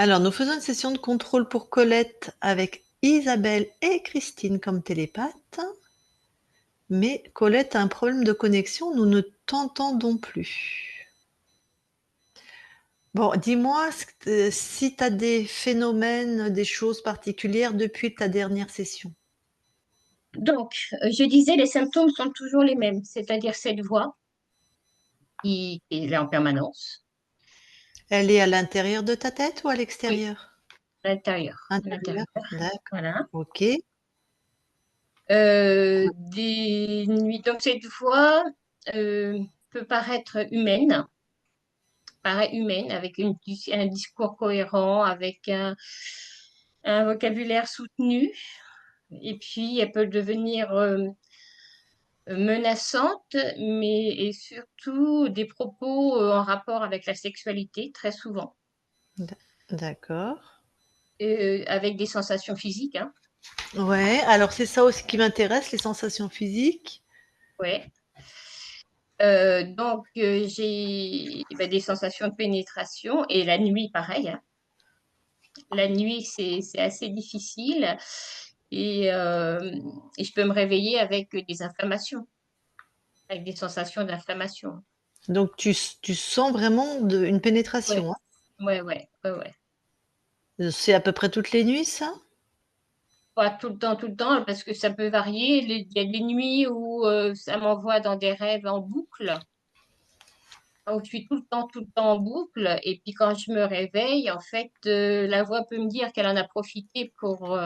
Alors, nous faisons une session de contrôle pour Colette avec Isabelle et Christine comme télépathes. Mais Colette a un problème de connexion, nous ne t'entendons plus. Bon, dis-moi si tu as des phénomènes, des choses particulières depuis ta dernière session. Donc, je disais, les symptômes sont toujours les mêmes, c'est-à-dire cette voix qui est là en permanence. Elle est à l'intérieur de ta tête ou à Oui, l'extérieur? à l'intérieur, à Intérieur, l'intérieur. d'accord. Voilà. Ok. Des nuits. Donc, cette voix euh, peut paraît humaine, avec un discours cohérent, avec un vocabulaire soutenu. Et puis, elle peut devenir menaçante, mais et surtout des propos en rapport avec la sexualité, très souvent, D'accord. avec des sensations physiques, hein. Ouais, alors c'est ça aussi qui m'intéresse, les sensations physiques. Ouais. Donc, j'ai des sensations de pénétration et la nuit, pareil, hein. La nuit, c'est assez difficile et, euh, et je peux me réveiller avec des inflammations, avec des sensations d'inflammation. Donc tu sens vraiment une Ouais, pénétration, hein. ouais, ouais, ouais, ouais. C'est à peu près toutes les nuits, ça? Pas tout le temps, parce que ça peut varier. Il y a des nuits où ça m'envoie dans des rêves en boucle, où je suis tout le temps en boucle. Et puis quand je me réveille, en fait, la voix peut me dire qu'elle en a profité pour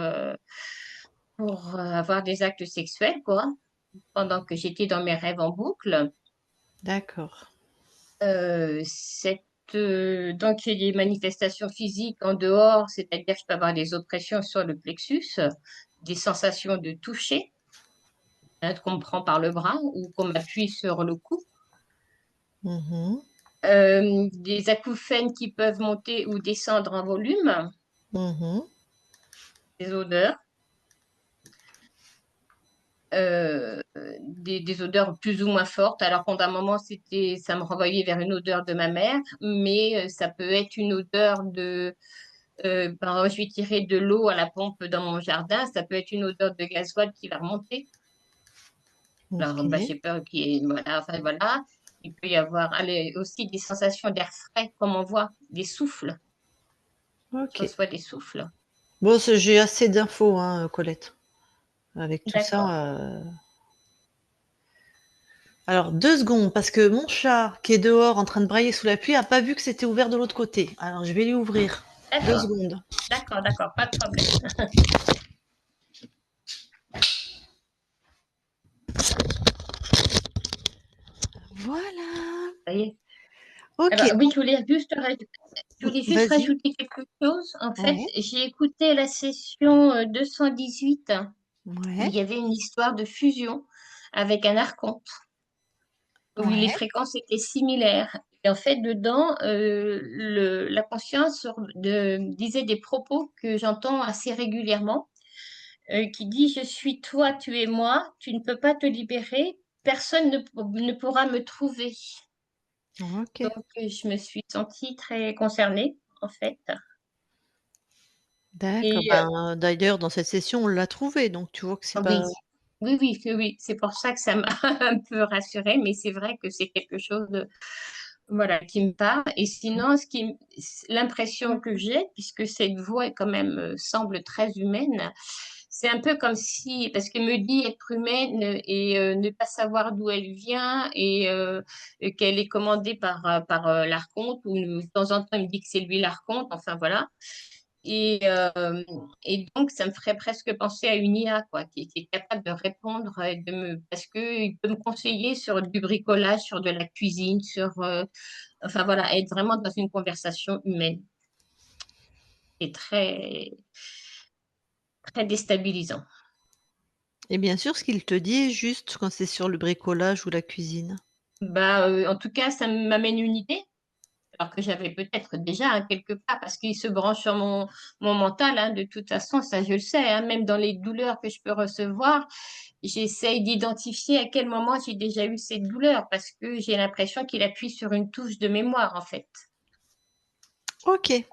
avoir des actes sexuels, quoi, pendant que j'étais dans mes rêves en boucle. D'accord. Euh, cette, donc, il y a des manifestations physiques en dehors, c'est-à-dire que je peux avoir des oppressions sur le plexus, des sensations de toucher, hein, qu'on me prend par le bras ou qu'on m'appuie sur le cou. Mhm. Des acouphènes qui peuvent monter ou descendre en volume, Mhm. des odeurs, des odeurs plus ou moins fortes. Alors pendant un moment, ça me renvoyait vers une odeur de ma mère, mais ça peut être une odeur par exemple, je vais tirer de l'eau à la pompe dans mon jardin, ça peut être une odeur de gasoil qui va remonter. Alors, Ok. j'ai peur qu'il y ait, voilà, enfin voilà. Il peut y avoir aussi des sensations d'air frais, comme on voit, des souffles. Je Ok. reçois des souffles. Bon, j'ai assez d'infos, hein, Colette. Avec tout D'accord. ça. Alors, 2 secondes, parce que mon chat, qui est dehors en train de brailler sous la pluie, a pas vu que c'était ouvert de l'autre côté. Alors, je vais lui ouvrir. Deux D'accord. secondes. D'accord, pas de problème. Voilà. Ça y est. Ok. Alors, oui, je voulais juste Vas-y. rajouter quelque chose. En fait, Ouais. j'ai écouté la session 218 où il Ouais. y avait une histoire de fusion avec un archonte, où les Ouais. fréquences étaient similaires. Et en fait, dedans, la conscience disait des propos que j'entends assez régulièrement, qui dit, je suis toi, tu es moi, tu ne peux pas te libérer, personne ne pourra me trouver. Ok. Donc, je me suis sentie très concernée, en fait. D'accord. Et Ben, d'ailleurs, dans cette session, on l'a trouvé, donc tu vois que c'est pas. oui, oui, c'est pour ça que ça m'a un peu rassurée, mais c'est vrai que c'est quelque chose voilà, qui me parle. Et sinon, l'impression que j'ai, puisque cette voix quand même semble très humaine, c'est un peu comme si, parce que me dit être humaine et ne pas savoir d'où elle vient et qu'elle est commandée par l'archonte, ou de temps en temps il me dit que c'est lui l'archonte, enfin voilà. Et, euh, et donc, ça me ferait presque penser à une IA, quoi, qui est capable de répondre et parce qu'il peut me conseiller sur du bricolage, sur de la cuisine, enfin voilà, être vraiment dans une conversation humaine. C'est très déstabilisant. Et bien sûr, ce qu'il te dit est juste quand c'est sur le bricolage ou la cuisine. En tout cas, ça m'amène une idée, alors que j'avais peut-être déjà, hein, quelque part, parce qu'il se branche sur mon mental, hein, de toute façon, ça je le sais, hein, même dans les douleurs que je peux recevoir, j'essaye d'identifier à quel moment j'ai déjà eu cette douleur, parce que j'ai l'impression qu'il appuie sur une touche de mémoire, en fait. Ok.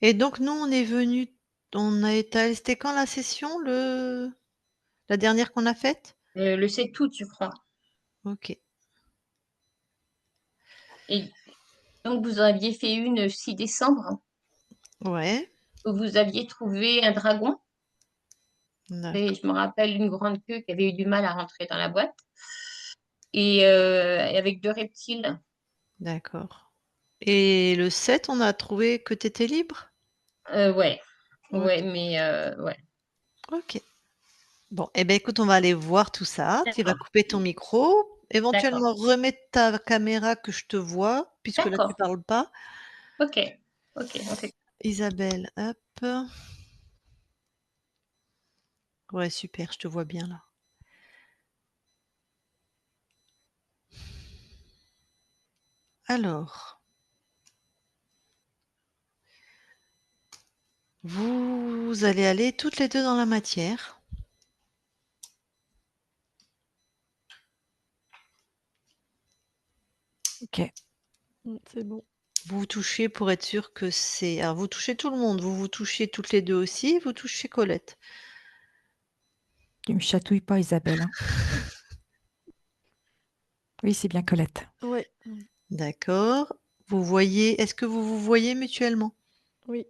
Et donc nous, on est venus, on a été, c'était quand la session, la dernière qu'on a faite? Le 7 août, je crois. Ok. Et donc, vous aviez fait une 6 décembre, Ouais. où vous aviez trouvé un dragon. Et D'accord. je me rappelle une grande queue qui avait eu du mal à rentrer dans la boîte. Et avec 2 reptiles. D'accord. Et le 7, on a trouvé que tu étais libre? Ouais, ouais, Ok. mais ouais. Ok. Bon, eh ben écoute, on va aller voir tout ça. Tu vas D'accord, couper ton micro, d'accord, éventuellement remettre ta caméra que je te vois, puisque là tu d'accord. parles pas. OK, OK, on fait Isabelle, hop. Ouais, super, je te vois bien là. Alors, vous allez aller toutes les deux dans la matière. OK. C'est bon. Vous vous touchez pour être sûr que c'est. Alors, vous touchez tout le monde. Vous vous touchez toutes les deux aussi. Vous touchez Colette. Tu me chatouilles pas, Isabelle, hein. Oui, c'est bien Colette. Ouais, D'accord. Vous voyez. Est-ce que vous vous voyez mutuellement? oui.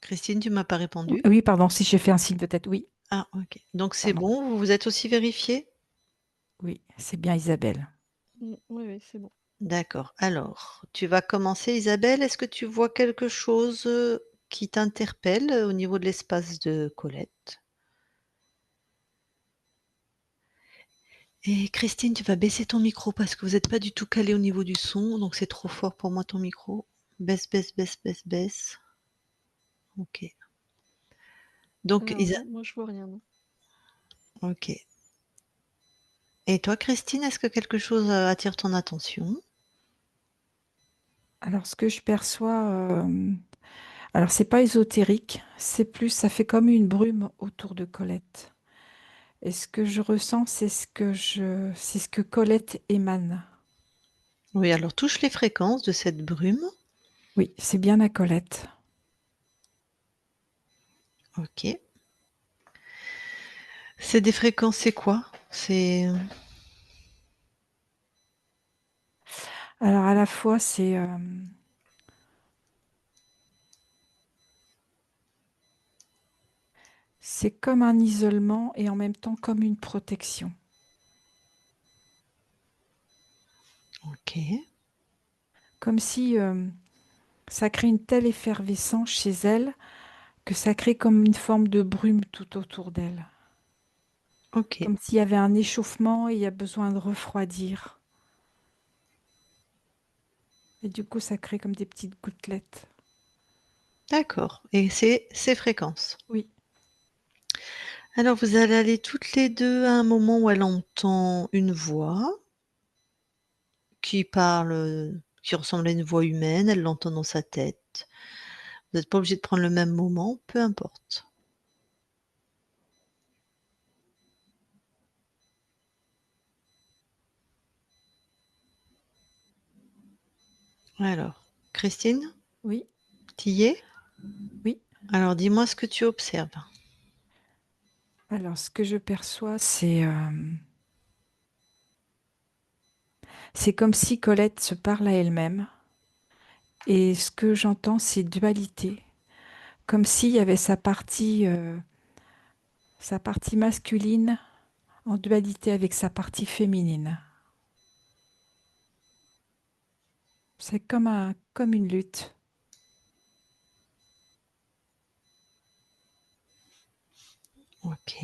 Christine, tu m'as pas répondu. Oui, pardon, si j'ai fait un signe de tête, oui, Ah, ok. Donc c'est pardon. bon. Vous vous êtes aussi vérifié? Oui, c'est bien Isabelle. Oui, oui, c'est bon. D'accord. Alors, tu vas commencer, Isabelle. Est-ce que tu vois quelque chose qui t'interpelle au niveau de l'espace de Colette? Et Christine, tu vas baisser ton micro parce que vous n'êtes pas du tout calé au niveau du son, donc c'est trop fort pour moi ton micro. Baisse, baisse, baisse, baisse, baisse. Ok. Donc, Alors non, moi je vois rien, non. ok. Et toi, Christine, est-ce que quelque chose attire ton attention? Alors, ce que je perçois, alors c'est pas ésotérique, c'est plus, ça fait comme une brume autour de Colette. Et ce que je ressens, c'est ce que Colette émane. Oui, alors touche les fréquences de cette brume. Oui, c'est bien à Colette. Ok. C'est des fréquences, c'est quoi? Alors, à la fois, c'est comme un isolement et en même temps comme une protection. Ok. Comme si ça crée une telle effervescence chez elle que ça crée comme une forme de brume tout autour d'elle. Ok. Comme s'il y avait un échauffement et il y a besoin de refroidir. Et du coup, ça crée comme des petites gouttelettes. D'accord. Et c'est ces fréquences. Oui, Alors, vous allez aller toutes les deux à un moment où elle entend une voix qui parle, qui ressemble à une voix humaine, elle l'entend dans sa tête. Vous n'êtes pas obligé de prendre le même moment, peu importe. Alors, Christine, oui, t'y es? oui. Alors, dis-moi ce que tu observes. Alors, ce que je perçois, c'est comme si Colette se parle à elle-même. Et ce que j'entends, c'est dualité. Comme s'il y avait sa partie masculine en dualité avec sa partie féminine. C'est comme une lutte. Ok.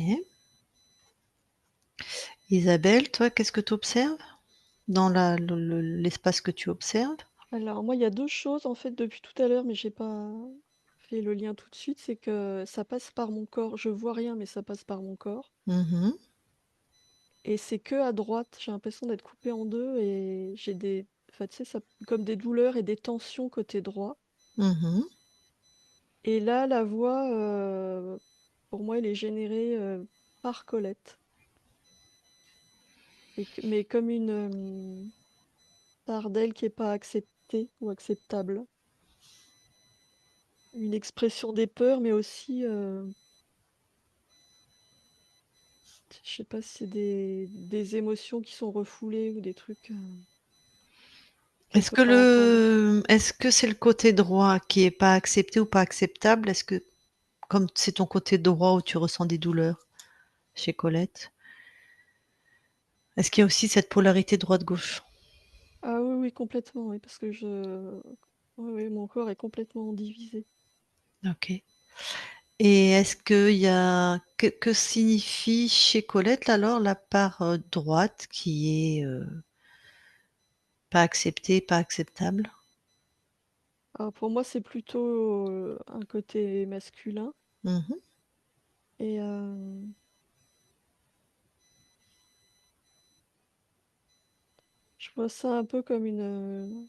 Isabelle, toi, qu'est-ce que tu observes dans l'espace que tu observes? Alors moi, il y a 2 choses en fait depuis tout à l'heure, mais j'ai pas fait le lien tout de suite, c'est que ça passe par mon corps. Je vois rien, mais ça passe par mon corps. Mhm, Et c'est que à droite, j'ai l'impression d'être coupée en 2 et j'ai des enfin, tu sais, ça comme des douleurs et des tensions côté droit. mhm. Et là, la voix, pour moi, elle est générée, par Colette. Mais comme une, part d'elle qui est pas acceptée. accepté ou acceptable. Une expression des peurs, mais aussi, je sais pas si c'est des émotions qui sont refoulées ou des trucs qu'elle Est-ce peut que pas entendre. est-ce que c'est le côté droit qui est pas accepté ou pas acceptable? Est-ce que comme c'est ton côté droit où tu ressens des douleurs chez Colette, est-ce qu'il y a aussi cette polarité droite-gauche? Ah oui, oui, complètement, oui, parce que oui, oui, mon corps est complètement divisé. OK. Et est-ce qu'il y a que signifie chez Colette alors la part, droite qui est, pas acceptée, pas acceptable? Alors pour moi, c'est plutôt, un côté masculin Mmh. et je vois ça un peu comme une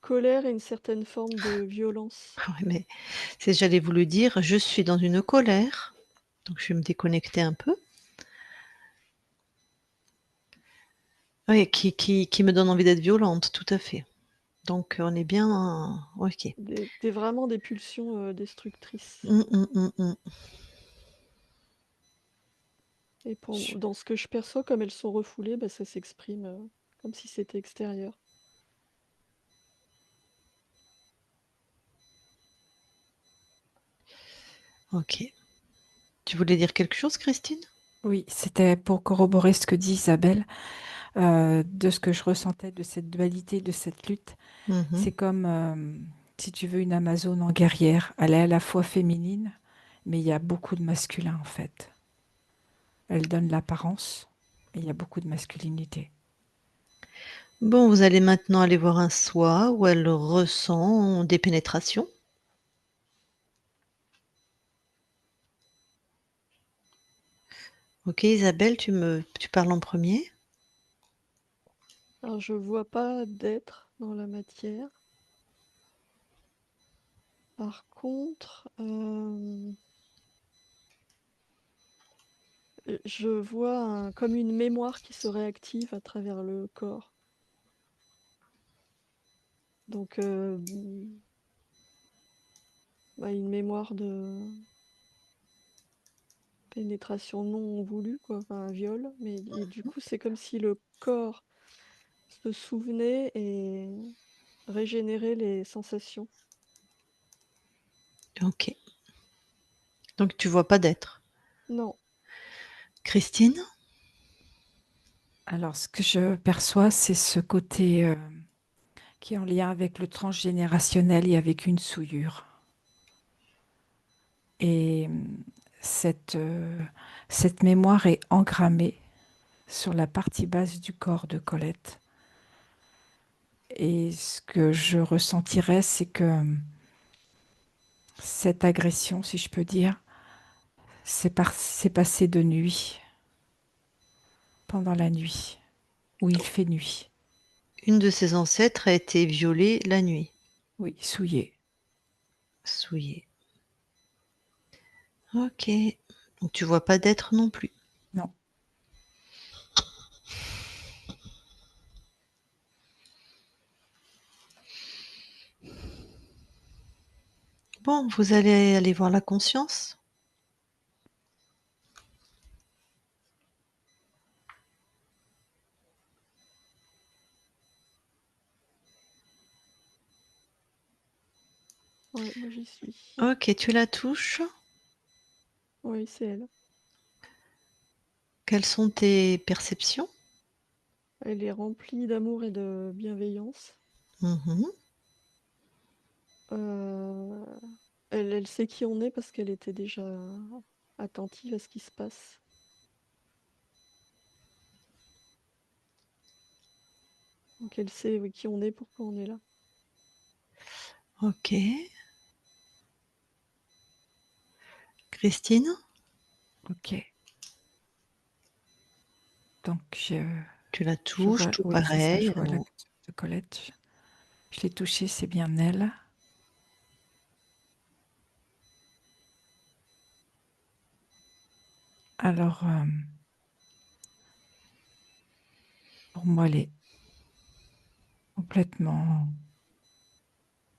colère et une certaine forme de violence. Ouais, mais j'allais vous le dire, je suis dans une colère, donc je vais me déconnecter un peu. Oui, qui me donne envie d'être violente, tout à fait. Donc on est bien OK. Vraiment des pulsions, destructrices. Mmh, mmh, mmh, mmh. Et Je dans ce que je perçois, comme elles sont refoulées, bah, ça s'exprime, comme si c'était extérieur. OK. Tu voulais dire quelque chose, Christine? Oui, c'était pour corroborer ce que dit Isabelle, de ce que je ressentais de cette dualité, de cette lutte. Mmh. C'est comme, si tu veux, une Amazone en guerrière. Elle est à la fois féminine, mais il y a beaucoup de masculin, en fait. Elle donne l'apparence, et il y a beaucoup de masculinité. Bon, vous allez maintenant aller voir un soi où elle ressent des pénétrations. OK, Isabelle, tu parles en premier. Alors je vois pas d'être dans la matière. Par contre, je vois comme une mémoire qui se réactive à travers le corps. Donc, bah, une mémoire de pénétration non voulue, quoi, enfin un viol. Mais et du coup, c'est comme si le corps se souvenait et régénérait les sensations. OK. Donc tu vois pas d'être. Non, Christine? Alors, ce que je perçois, c'est ce côté qui est en lien avec le transgénérationnel et avec une souillure. Et cette mémoire est engrammée sur la partie basse du corps de Colette. Et ce que je ressentirais, c'est que cette agression, si je peux dire, c'est passé de nuit, pendant la nuit, où il fait nuit. Une de ses ancêtres a été violée la nuit, Oui, souillé. souillée. OK. Donc tu vois pas d'être non plus. Non. Bon, vous allez aller voir la conscience. ouais, moi j'y suis. OK, tu la touches. Oui, c'est elle. Quelles sont tes perceptions? Elle est remplie d'amour et de bienveillance. Mmh. Euh, elle sait qui on est parce qu'elle était déjà attentive à ce qui se passe. Donc elle sait, oui, qui on est, pourquoi on est là. OK. Christine? Ok. Donc, Tu la je touches, vois, tout oui, c'est ça, je pareil. vois la de Colette. Je l'ai touchée, c'est bien elle. Alors, Pour moi, elle est complètement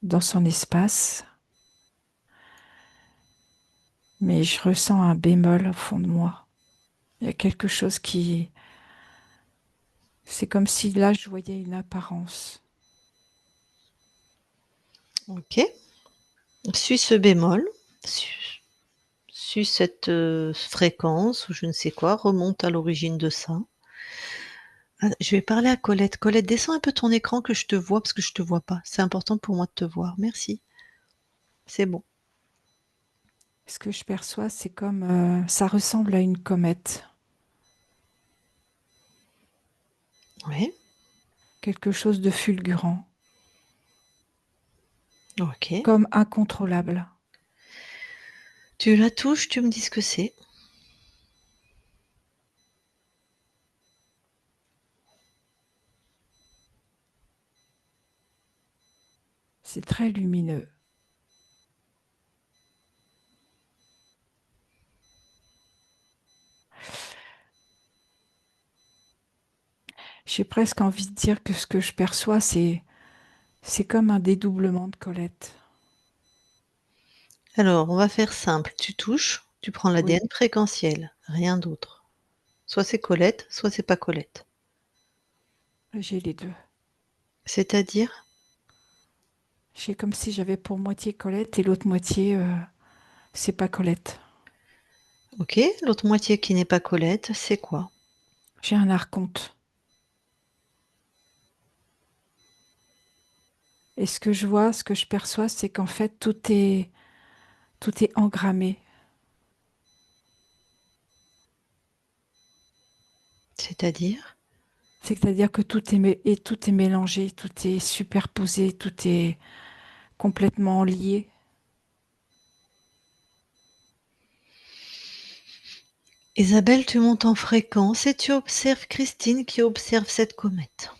dans son espace, mais je ressens un bémol au fond de moi. Il y a quelque chose qui... C'est comme si là, je voyais une apparence. Ok. Suis ce bémol, suis cette fréquence ou je ne sais quoi, remonte à l'origine de ça. Ah, je vais parler à Colette. Colette, descends un peu ton écran que je te vois parce que je te vois pas. C'est important pour moi de te voir. Merci. C'est bon. Ce que je perçois, c'est comme... ça ressemble à une comète. Oui. Quelque chose de fulgurant, Ok. comme incontrôlable. Tu la touches, tu me dis ce que c'est. C'est très lumineux. J'ai presque envie de dire que ce que je perçois, c'est comme un dédoublement de Colette. Alors, on va faire simple. Tu touches, tu prends Oui, l'ADN fréquentiel, rien d'autre. Soit c'est Colette, soit c'est pas Colette. j'ai les deux. C'est-à-dire, J'ai comme si j'avais pour moitié Colette et l'autre moitié, c'est pas Colette. ok, l'autre moitié qui n'est pas Colette, c'est quoi? J'ai un archonte. Et ce que je vois, ce que je perçois, c'est qu'en fait, tout est engrammé. C'est-à-dire, C'est-à-dire que tout est mélangé, tout est superposé, tout est complètement lié. Isabelle, tu montes en fréquence et tu observes Christine qui observe cette comète.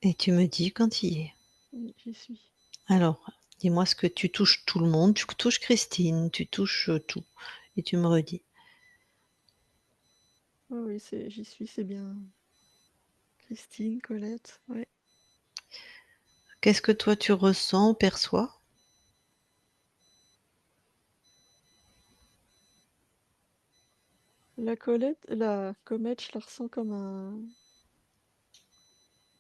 Et tu me dis quand il y est. Oui, j'y suis. Alors, dis-moi ce que tu touches tout le monde, tu touches Christine, tu touches tout. Et tu me redis. Ah oui, j'y suis, c'est bien. Christine, Colette, ouais. Qu'est-ce que toi tu ressens, perçois? La comète, je la ressens comme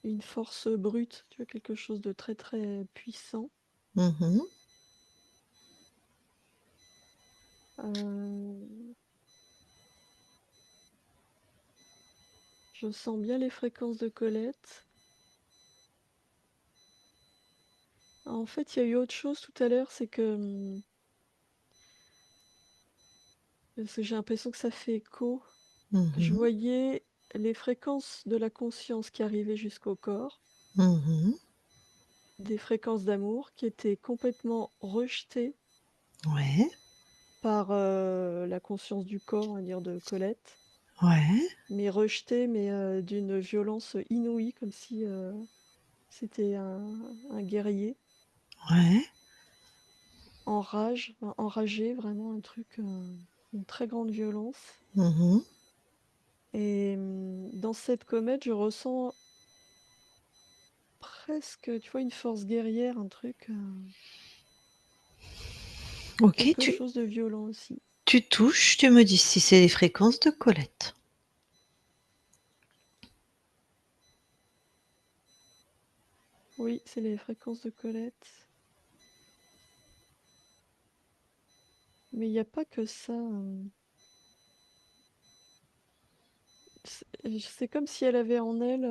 une force brute, tu vois, quelque chose de très très puissant. Mhm. Euh, je sens bien les fréquences de Colette. En fait, il y a eu autre chose tout à l'heure, c'est que parce que j'ai l'impression que ça fait écho. Je Mhm. voyais les fréquences de la conscience qui arrivaient jusqu'au corps, Mhm. des fréquences d'amour qui étaient complètement rejetées Ouais, par la conscience du corps, on va dire, de Colette, ouais, mais rejetées, mais d'une violence inouïe, comme si c'était un guerrier ouais. enragé, vraiment un truc, une très grande violence. Mhm. Et dans cette comète, je ressens presque, tu vois, une force guerrière, un truc, Ok, quelque chose de violent aussi. tu touches, tu me dis si c'est les fréquences de Colette. Oui, c'est les fréquences de Colette. Mais il n'y a pas que ça. C'est comme si elle avait en elle,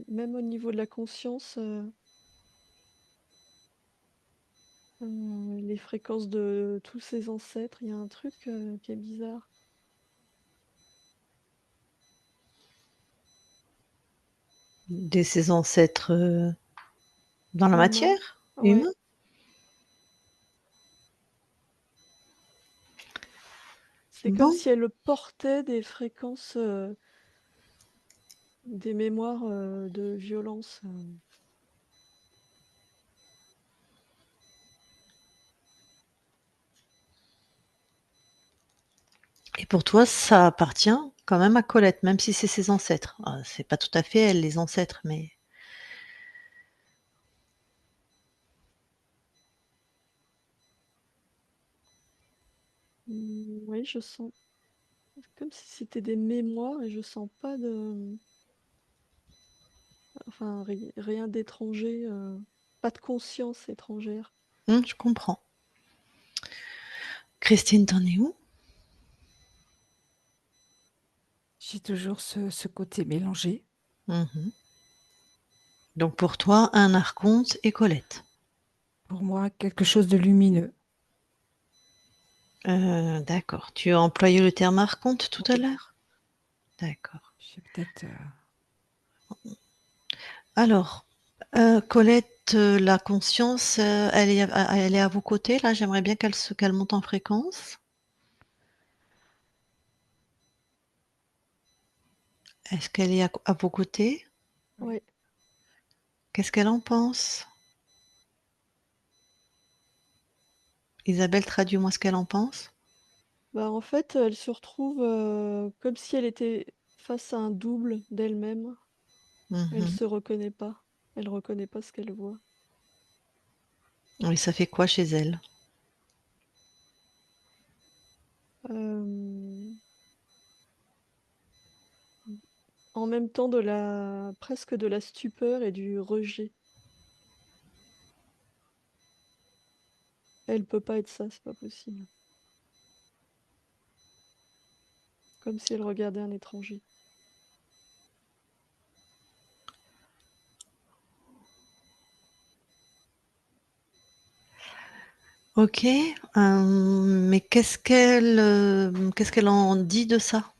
même au niveau de la conscience, les fréquences de tous ses ancêtres. Il y a un truc qui est bizarre. De ses ancêtres dans la Humain. matière, Ouais. humain. C'est comme Bon, si elle portait des fréquences, des mémoires de violence. pour toi, ça appartient quand même à Colette, même si c'est ses ancêtres. C'est pas tout à fait elle, les ancêtres, mais Oui, je sens comme si c'était des mémoires et je sens pas de enfin rien d'étranger, pas de conscience étrangère. je comprends. Christine, tu en es où? J'ai toujours ce côté mélangé. Mmh. Donc pour toi, un archonte et Colette. Pour moi, quelque chose de lumineux. D'accord. Tu as employé le terme archonte tout à Oui. l'heure? D'accord. J'ai peut-être. Alors, Colette, la conscience, elle est à vos côtés là? J'aimerais bien qu'elle monte en fréquence. Est-ce qu'elle est à vos côtés? Oui. Ouais. Qu'est-ce qu'elle en pense? Isabelle, traduis-moi ce qu'elle en pense. Bah, en fait, elle se retrouve, comme si elle était face à un double d'elle-même. Elle Mmh. se reconnaît pas. Elle reconnaît pas ce qu'elle voit. Et ça fait quoi chez elle? Hem, En même temps presque de la stupeur et du rejet. Elle peut pas être ça, c'est pas possible. Comme si elle regardait un étranger. OK, mais qu'est-ce qu'elle en dit de ça?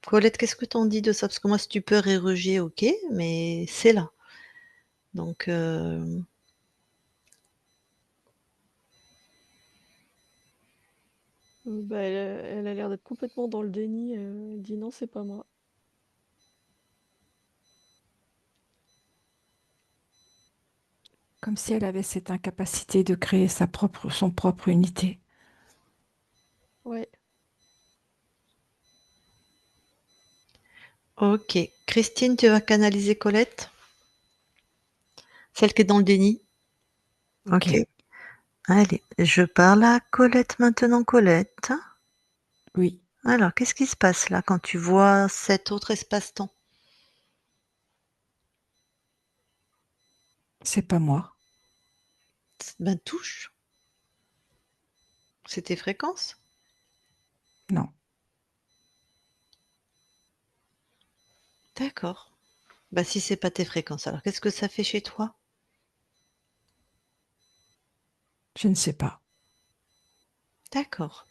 Colette, qu'est-ce que tu en dis de ça? Parce que moi, stupeur et rejet, OK, mais c'est là. Donc Bah, elle a l'air d'être complètement dans le déni, elle dit: «Non, c'est pas moi». Comme si elle avait cette incapacité de créer son propre unité. Ouais. OK. Christine, tu vas canaliser Colette? Celle qui est dans le déni? OK. Ok. Allez, je parle à Colette maintenant. Colette, Oui, alors qu'est-ce qui se passe là quand tu vois cet autre espace-temps? c'est pas moi. Ben touche, c'est tes fréquences. Non. D'accord. Bah, si c'est pas tes fréquences, alors qu'est-ce que ça fait chez toi? Je ne sais pas. D'accord.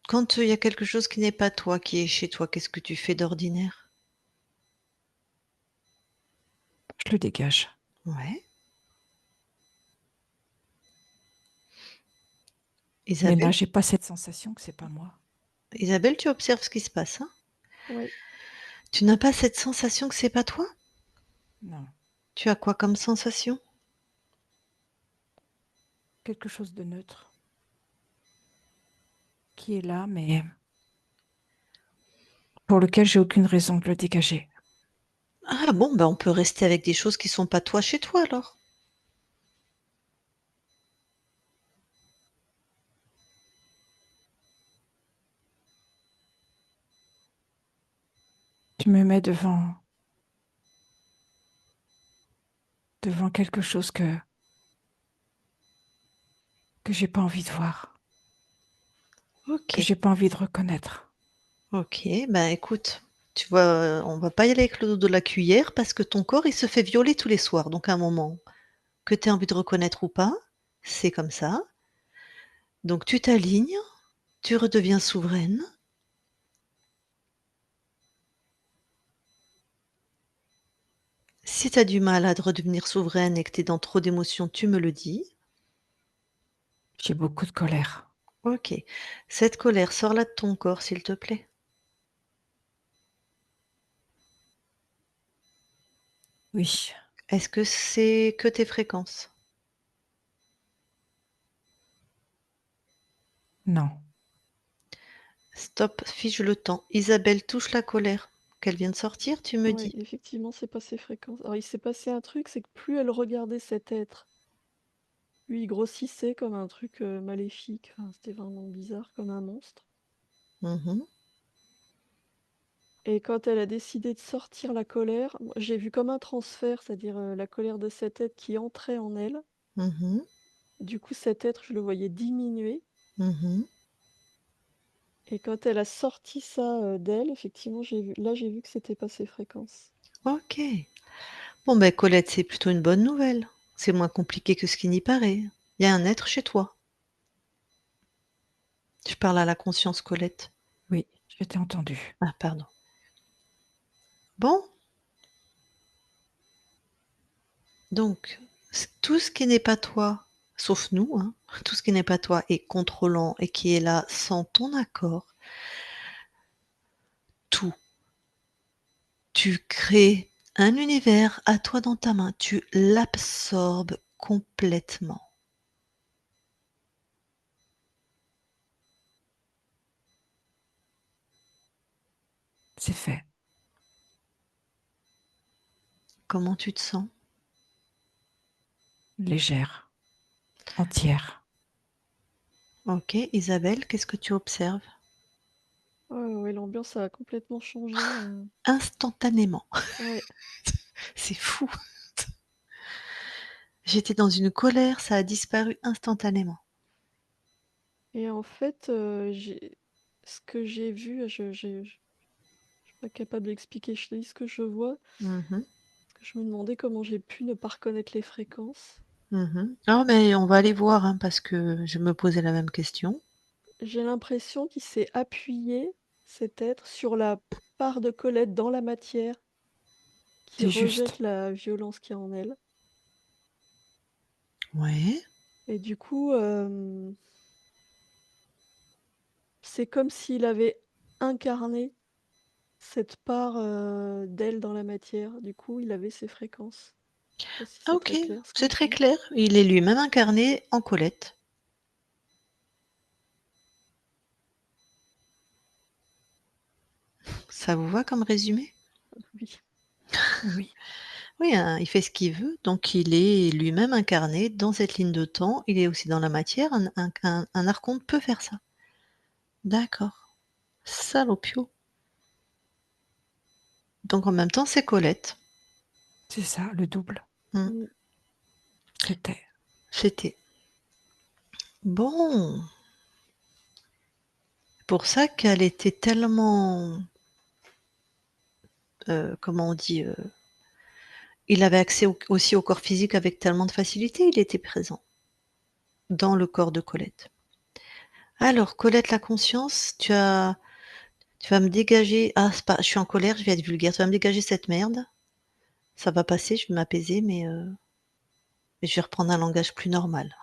Quand, il y a quelque chose qui n'est pas toi, qui est chez toi, qu'est-ce que tu fais d'ordinaire? Je le dégage. Ouais. Mais là, Isabelle j'ai pas cette sensation que c'est pas moi. Isabelle, tu observes ce qui se passe, hein? Ouais. Tu n'as pas cette sensation que c'est pas toi? Non. Tu as quoi comme sensation? Quelque chose de neutre qui est là, mais pour lequel j'ai aucune raison de le dégager. Ah bon, bah, on peut rester avec des choses qui sont pas toi chez toi alors. Tu me mets devant quelque chose que j'ai pas envie de voir, que OK. j'ai pas envie de reconnaître. OK, ben, écoute, tu vois, on va pas y aller avec le dos de la cuillère parce que ton corps, il se fait violer tous les soirs. Donc à un moment, que tu aies envie de reconnaître ou pas, c'est comme ça. Donc tu t'alignes, tu redeviens souveraine. Si tu as du mal à redevenir souveraine et que tu es dans trop d'émotions, tu me le dis. J'ai beaucoup de colère. OK. Cette colère, sors-la de ton corps, s'il te plaît. Oui, Est-ce que c'est que tes fréquences? non. Stop, fige le temps. Isabelle touche la colère qu'elle vient de sortir, tu me Ouais, dis. effectivement, c'est pas ses fréquences. Alors, il s'est passé un truc, c'est que plus elle regardait cet être, plus il grossissait comme un truc maléfique. Enfin, c'était vraiment bizarre, comme un monstre. Mhm, Et quand elle a décidé de sortir la colère, moi, j'ai vu comme un transfert, c'est-à-dire la colère de cet être qui entrait en elle. mhm, Du coup, cet être, je le voyais diminuer. mhm. Et quand elle a sorti ça d'elle, effectivement, j'ai vu que c'était pas ses fréquences. Ok. Bon, ben Colette, c'est plutôt une bonne nouvelle. C'est moins compliqué que ce qui n'y paraît. Il y a un être chez toi. Je parle à la conscience, Colette. Oui, je t'ai entendu. Ah, pardon. Bon, donc, tout ce qui n'est pas toi, sauf nous, hein, tout ce qui n'est pas toi est contrôlant et qui est là sans ton accord, tout. Tu crées un univers à toi dans ta main, tu l'absorbes complètement. C'est fait. Comment tu te sens? Légère. Entière. Ok, Isabelle, qu'est-ce que tu observes? Ouais, ouais, l'ambiance a complètement changé. Instantanément. Ouais. C'est fou. J'étais dans une colère, ça a disparu instantanément. Et en fait, ce que j'ai vu, je suis pas capable d'expliquer, je te dis ce que je vois, Mhm, parce que je me demandais comment j'ai pu ne pas reconnaître les fréquences. mhm. Non, mais on va aller voir, hein, parce que je me posais la même question. J'ai l'impression qu'il s'est appuyé, cet être, sur la part de Colette dans la matière qui C'est rejette juste. la violence qu'il y a en elle. Ouais. Et du coup, c'est comme s'il avait incarné cette part d'elle dans la matière. Du coup, il avait ses fréquences. Je sais pas si Ah, c'est ok, très clair ce que c'est je très dis. clair. Il est lui-même incarné en Colette. Ça vous va comme résumé? Oui. Oui. Oui, hein, il fait ce qu'il veut, donc il est lui-même incarné dans cette ligne de temps. Il est aussi dans la matière. Un archonte peut faire ça. D'accord. Salopio. Donc en même temps, c'est Colette. C'est ça, le double. Hmm, Mm. C'était. c'était. Bon. Pour ça qu'elle était tellement, comment on dit, il avait accès aussi au corps physique avec tellement de facilité, il était présent dans le corps de Colette. Alors, Colette, la conscience, tu vas me dégager. Ah, c'est pas, je suis en colère, je vais être vulgaire. Tu vas me dégager cette merde. Ça va passer, je vais m'apaiser, mais je vais reprendre un langage plus normal.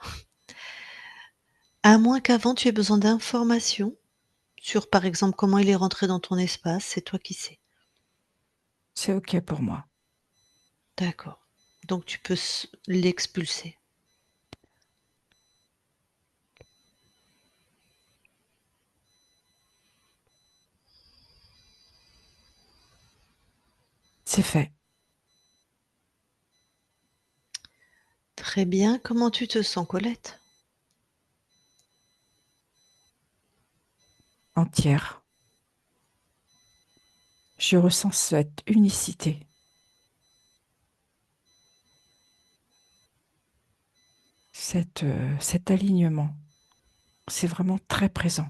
À moins qu'avant tu aies besoin d'informations sur, par exemple, comment il est rentré dans ton espace, c'est toi qui sais. C'est OK pour moi. D'accord. Donc tu peux l'expulser. C'est fait. Très bien. Comment tu te sens, Colette? Entière. Je ressens cette unicité, cet alignement. C'est vraiment très présent.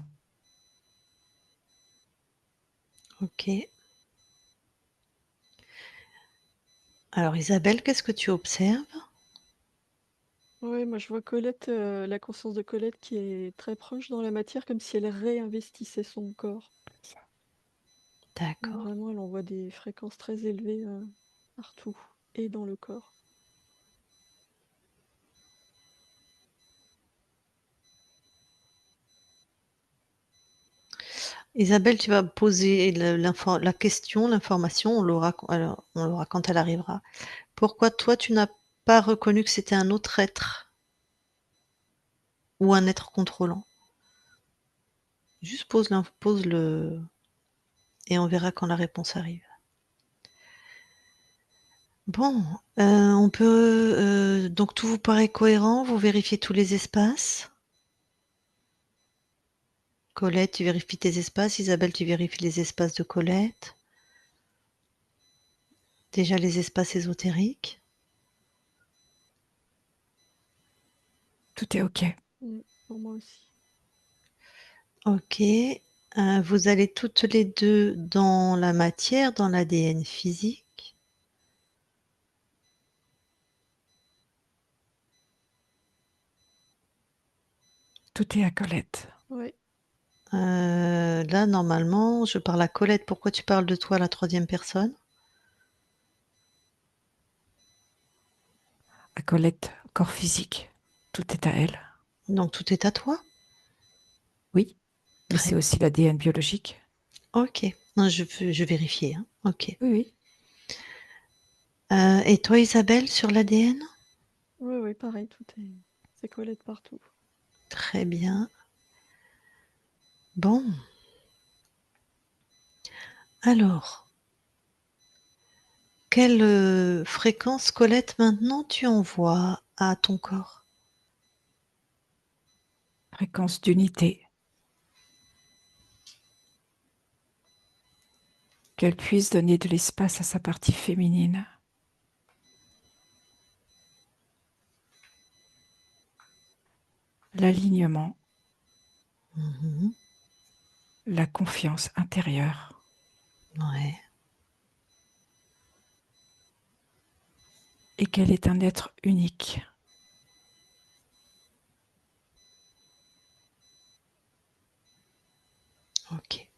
Ok. Alors Isabelle, qu'est-ce que tu observes? Ouais, moi je vois Colette, la conscience de Colette qui est très proche dans la matière, comme si elle réinvestissait son corps. D'accord. Vraiment, elle envoie des fréquences très élevées partout et dans le corps. Isabelle, tu vas poser la question, l'information, on l'aura quand elle arrivera. Pourquoi toi, tu n'as pas reconnu que c'était un autre être ou un être contrôlant? Juste pose-le et on verra quand la réponse arrive. Bon, on peut, donc tout vous paraît cohérent, vous vérifiez tous les espaces? Colette, tu vérifies tes espaces, Isabelle, tu vérifies les espaces de Colette? Déjà les espaces ésotériques? Tout est OK. Pour moi aussi. OK, vous allez toutes les 2 dans la matière, dans l'ADN physique. Tout est à Colette. Oui. Là, normalement, je parle à Colette. Pourquoi tu parles de toi à la 3e personne? À Colette, corps physique. Tout est à elle. Donc tout est à toi? Oui, mais Très c'est aussi l'ADN biologique. OK. Non, je vérifiais, hein. OK. Oui, oui. Et toi, Isabelle, sur l'ADN? Oui, oui, pareil, c'est Colette partout. Très bien. Bon. Alors, quelle, fréquence, Colette, maintenant tu envoies à ton corps? Fréquence d'unité. Qu'elle puisse donner de l'espace à sa partie féminine. L'alignement, Mmh. la confiance intérieure. Ouais. Et qu'elle est un être unique. OK.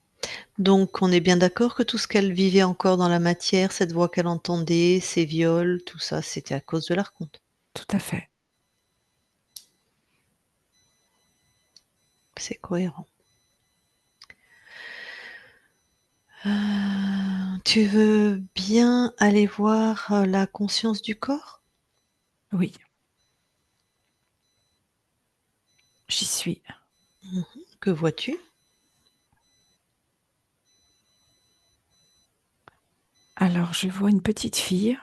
Donc on est bien d'accord que tout ce qu'elle vivait encore dans la matière, cette voix qu'elle entendait, ces viols, tout ça, c'était à cause de l'archonte? Tout à fait. C'est cohérent. Tu veux bien aller voir, la conscience du corps? Oui. J'y suis. Mmh. Que vois-tu? Alors, je vois une petite fille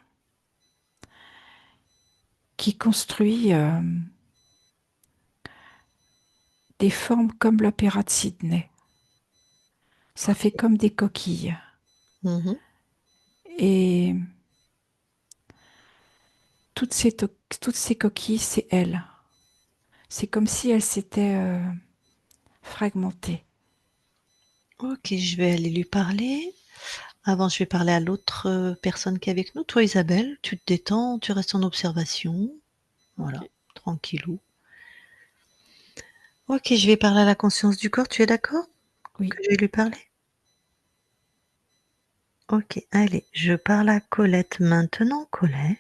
qui construit des formes comme l'opéra de Sydney. Ça fait OK. comme des coquilles. Mmh. Et toutes ces coquilles, c'est elle. C'est comme si elle s'était fragmentée. OK, je vais aller lui parler. Avant, je vais parler à l'autre, personne qui est avec nous. Toi, Isabelle, tu te détends, tu restes en observation. Voilà, OK. tranquillou. OK, je vais parler à la conscience du corps, tu es d'accord? Oui, Que je vais lui parler? OK, allez, je parle à Colette maintenant. Colette,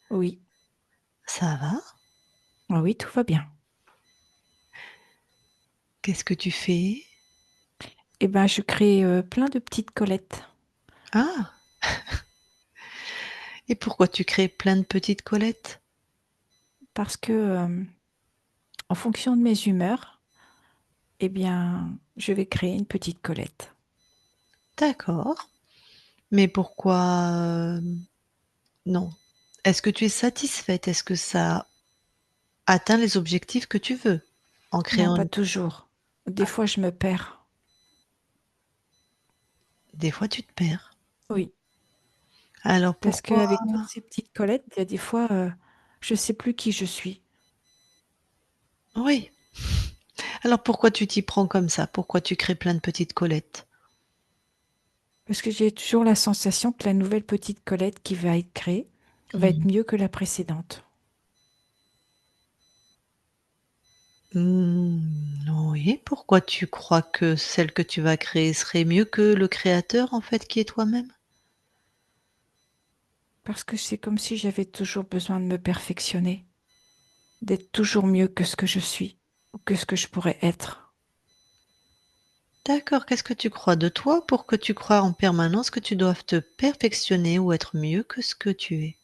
oui. ça va? Ah oui, tout va bien. Qu'est-ce que tu fais? Eh ben, je crée plein de petites Colettes Ah! Et pourquoi tu crées plein de petites Colettes? parce que, en fonction de mes humeurs, eh bien, je vais créer une petite Colette. D'accord, mais pourquoi, non. Est-ce que tu es satisfaite? Est-ce que ça atteint les objectifs que tu veux? En Non, créant pas une toujours. Des fois, je me perds. des fois tu te perds. Oui, Alors parce pourquoi qu'avec toutes ces petites Colettes, il y a des fois, je ne sais plus qui je suis. oui, alors pourquoi tu t'y prends comme ça? Pourquoi tu crées plein de petites Colettes? Parce que j'ai toujours la sensation que la nouvelle petite Colette qui va être créée va être Mmh. mieux que la précédente. Oui, pourquoi tu crois que celle que tu vas créer serait mieux que le créateur, en fait, qui est toi-même? Parce que c'est comme si j'avais toujours besoin de me perfectionner, d'être toujours mieux que ce que je suis ou que ce que je pourrais être. D'accord, qu'est-ce que tu crois de toi pour que tu crois en permanence que tu doives te perfectionner ou être mieux que ce que tu es?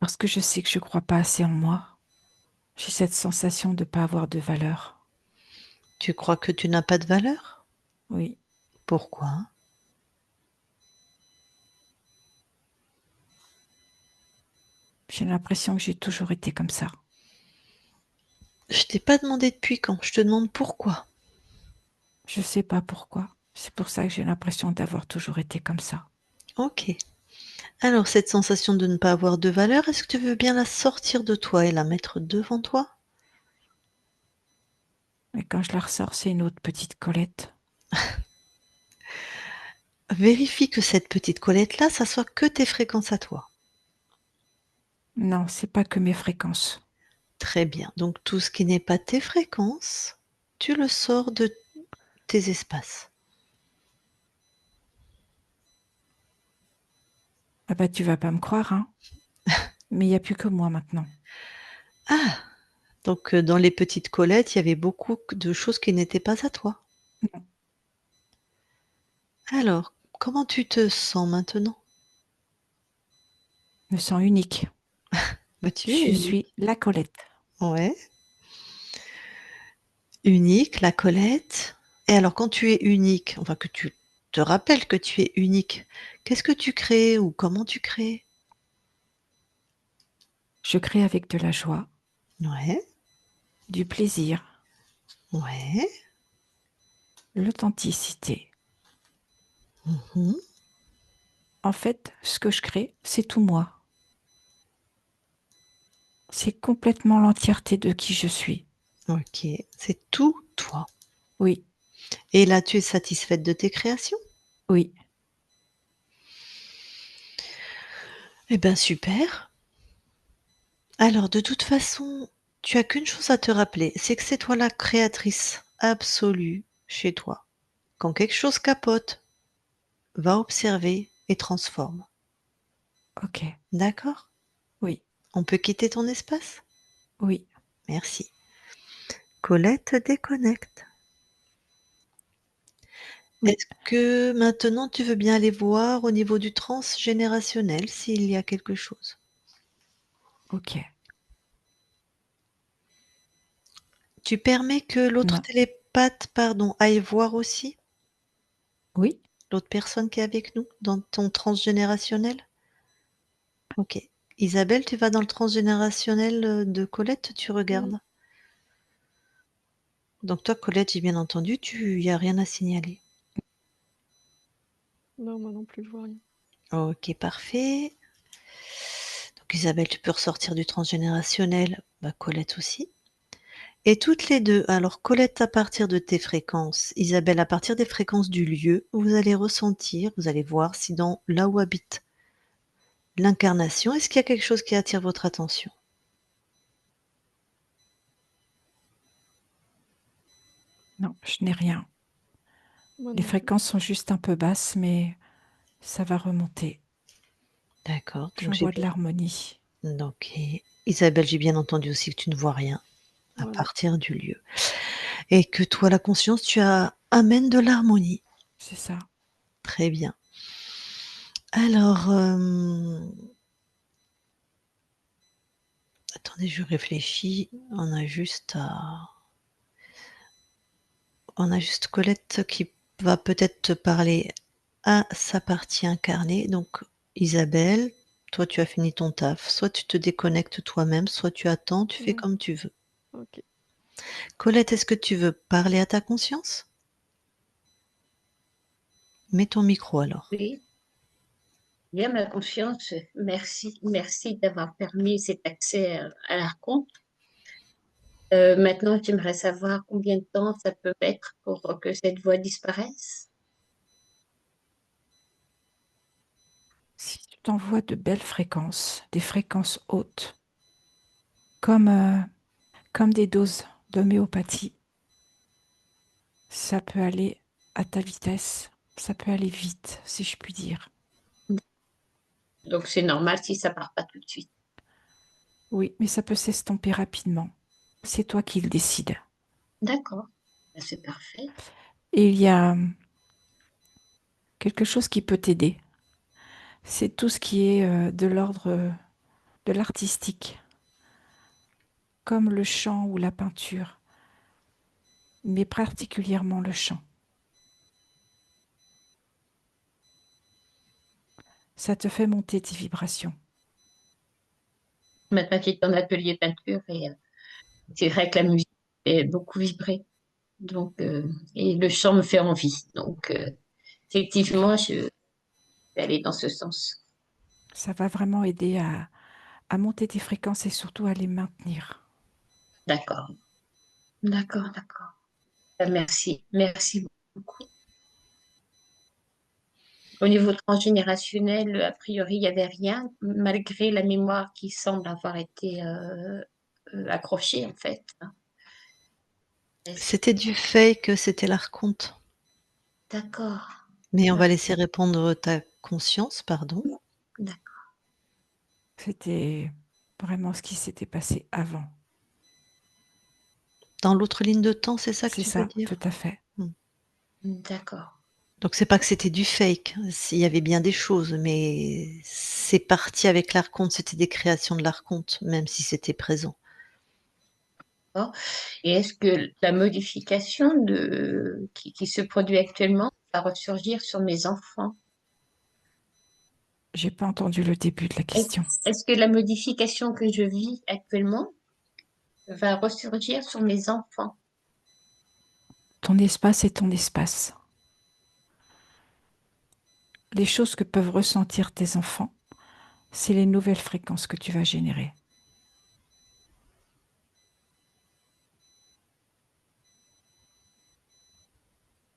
Parce que je sais que je ne crois pas assez en moi. J'ai cette sensation de ne pas avoir de valeur. Tu crois que tu n'as pas de valeur? Oui, Pourquoi? j'ai l'impression que j'ai toujours été comme ça. Je t'ai pas demandé depuis quand, je te demande pourquoi. Je ne sais pas pourquoi. C'est pour ça que j'ai l'impression d'avoir toujours été comme ça. OK. Alors cette sensation de ne pas avoir de valeur, est-ce que tu veux bien la sortir de toi et la mettre devant toi? Et quand je la ressors, c'est une autre petite Colette. Vérifie que cette petite Colette-là, ça soit que tes fréquences à toi. Non, c'est pas que mes fréquences. Très bien. Donc tout ce qui n'est pas tes fréquences, tu le sors de tes espaces. Ah bah tu vas pas me croire, hein. Mais il n'y a plus que moi maintenant. Ah! Donc dans les petites Colettes, il y avait beaucoup de choses qui n'étaient pas à toi. Non. Alors, comment tu te sens maintenant? Je me sens unique. Bah, tu es Je unique. suis la Colette. Ouais, unique, la Colette. Et alors quand tu es unique, enfin que tu te rappelles que tu es unique, qu'est-ce que tu crées ou comment tu crées? Je crée avec de la joie, Ouais, du plaisir, ouais. l'authenticité. Mmh. En fait, ce que je crée, c'est tout moi. C'est complètement l'entièreté de qui je suis. OK, c'est tout toi. Oui, Et là, tu es satisfaite de tes créations? oui, Eh ben, super. Alors de toute façon, tu as qu'une chose à te rappeler, c'est que c'est toi la créatrice absolue chez toi. Quand quelque chose capote, va observer et transforme. ok. D'accord? Oui, On peut quitter ton espace? oui. Merci. Colette déconnecte. Oui, Est-ce que maintenant tu veux bien aller voir au niveau du transgénérationnel s'il y a quelque chose? ok. Tu permets que l'autre Non. télépathe, pardon, aille voir aussi? Oui, L'autre personne qui est avec nous dans ton transgénérationnel? OK. Isabelle, tu vas dans le transgénérationnel, de Colette, tu Mmh. regardes? Donc toi, Colette, j'ai bien entendu, il y a rien à signaler. Non, moi non plus, je vois rien. OK, parfait. Donc Isabelle, tu peux ressortir du transgénérationnel, bah, Colette aussi. Et toutes les 2, alors Colette à partir de tes fréquences, Isabelle à partir des fréquences du lieu, vous allez ressentir, vous allez voir si dans là où habite l'incarnation, est-ce qu'il y a quelque chose qui attire votre attention? non, je n'ai rien. Moi Les non plus. fréquences sont juste un peu basses, mais ça va remonter. D'accord, donc J'en vois de l'harmonie. OK. Isabelle, j'ai bien entendu aussi que tu ne vois rien à Moi non. partir du lieu et que toi, la conscience, tu as amènes de l'harmonie. C'est ça. Très bien. Alors, attendez, je réfléchis. On a juste Colette qui va peut-être te parler à sa partie incarnée. Donc Isabelle, toi, tu as fini ton taf. Soit tu te déconnectes toi-même, soit tu attends, tu fais Ouais, comme tu veux. OK. Colette, est-ce que tu veux parler à ta conscience? Mets ton micro alors. Oui, bien ma conscience, merci, merci d'avoir permis cet accès à la rencontre. Maintenant, j'aimerais savoir combien de temps ça peut mettre pour que cette voix disparaisse. Si tu t'envoies de belles fréquences, des fréquences hautes, comme des doses d'homéopathie, ça peut aller à ta vitesse, ça peut aller vite, si je puis dire. Donc, c'est normal si ça part pas tout de suite. Oui, mais ça peut s'estomper rapidement. C'est toi qui le décides. D'accord, ben, c'est parfait. Et il y a quelque chose qui peut t'aider. C'est tout ce qui est de l'ordre de l'artistique, comme le chant ou la peinture, mais particulièrement le chant. Ça te fait monter tes vibrations. Maintenant, j'étais en atelier peinture et c'est vrai que la musique fait beaucoup vibrer. Donc, et le chant me fait envie. Donc, effectivement, je vais aller dans ce sens. Ça va vraiment aider à monter tes fréquences et surtout à les maintenir. D'accord, d'accord, d'accord. Merci, merci beaucoup. Au niveau transgénérationnel, a priori, il n'y avait rien, malgré la mémoire qui semble avoir été accrochée, en fait. C'était du fake, c'était l'archonte. D'accord, Mais on va laisser répondre ta conscience, pardon. d'accord. C'était vraiment ce qui s'était passé avant. Dans l'autre ligne de temps, c'est ça que C'est tu veux ça, dire? tout à fait. D'accord. Donc c'est pas que c'était du fake, il y avait bien des choses, mais c'est parti avec l'archonte, c'était des créations de l'archonte, même si c'était présent. Et est-ce que la modification qui se produit actuellement va ressurgir sur mes enfants? J'ai pas entendu le début de la question. Est-ce que la modification que je vis actuellement va ressurgir sur mes enfants? Ton espace est ton espace. Les choses que peuvent ressentir tes enfants, c'est les nouvelles fréquences que tu vas générer.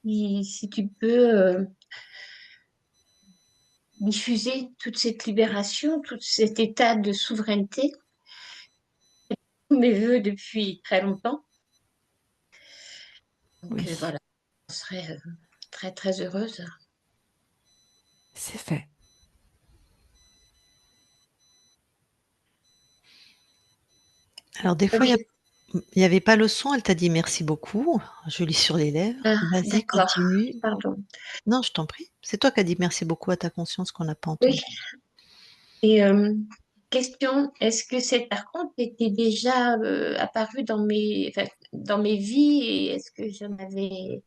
Si tu peux diffuser toute cette libération, tout cet état de souveraineté, tous mes voeux depuis très longtemps. Donc Oui, voilà, je serais très très heureuse. c'est fait. Alors des fois, il y avait pas le son, elle t'a dit: «Merci beaucoup», je lis sur les lèvres. Ah, Vas-y, d'accord, continue. pardon. Non, je t'en prie. C'est toi qui as dit: «Merci beaucoup» à ta conscience qu'on n'a pas Oui, entendu. et question, est-ce que cet archonte était déjà apparu enfin, dans mes vies et est-ce que j'en avais,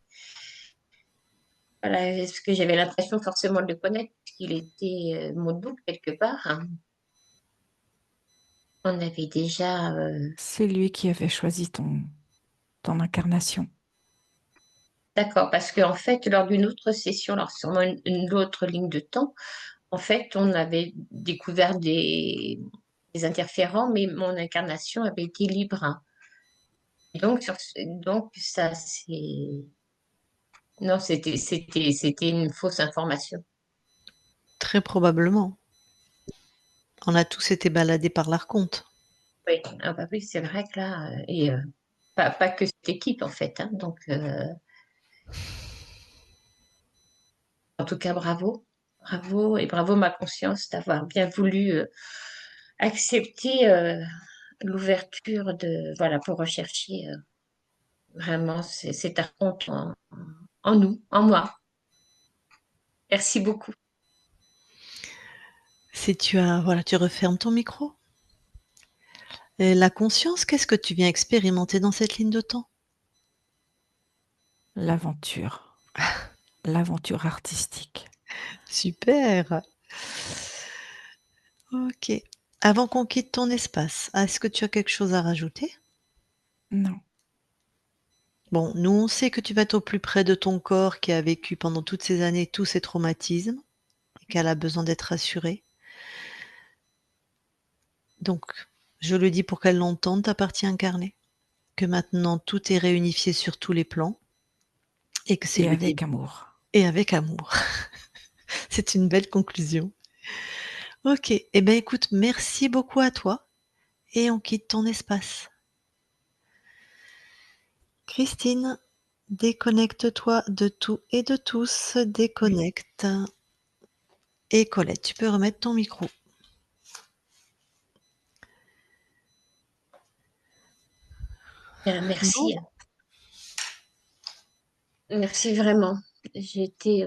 voilà, est-ce que j'avais l'impression forcément de le connaître puisqu'il était mon double quelque part, hein. On avait déjà, C'est lui qui avait choisi ton incarnation. d'accord, parce qu'en fait, lors d'une autre session, alors sûrement une autre ligne de temps, en fait, on avait découvert des interférents, mais mon incarnation avait été libre, hein. Donc ça, c'est... Non, c'était une fausse information. Très probablement. On a tous été baladés par l'archonte. Oui, ah bah oui, c'est vrai que là, pas que cette équipe, en fait, hein. Donc, en tout cas, bravo. Bravo et bravo ma conscience d'avoir bien voulu accepter l'ouverture voilà, pour rechercher vraiment cet archonte en nous, en moi. Merci beaucoup. Si tu as voilà, tu refermes ton micro. Et la conscience, qu'est-ce que tu viens expérimenter dans cette ligne de temps? L'aventure. L'aventure artistique. Super. OK. Avant qu'on quitte ton espace, est-ce que tu as quelque chose à rajouter? Non, Bon, nous, on sait que tu vas être au plus près de ton corps qui a vécu pendant toutes ces années tous ces traumatismes et qu'elle a besoin d'être rassurée. Donc, je le dis pour qu'elle l'entende, ta partie incarnée, que maintenant tout est réunifié sur tous les plans et que c'est et le avec début amour. et avec amour. C'est une belle conclusion. OK. Eh ben, écoute, merci beaucoup à toi et on quitte ton espace. Christine, déconnecte-toi de tout et de tous, Oui. déconnecte. Et Colette, tu peux remettre ton micro. Bon, Merci. Merci vraiment. J'ai été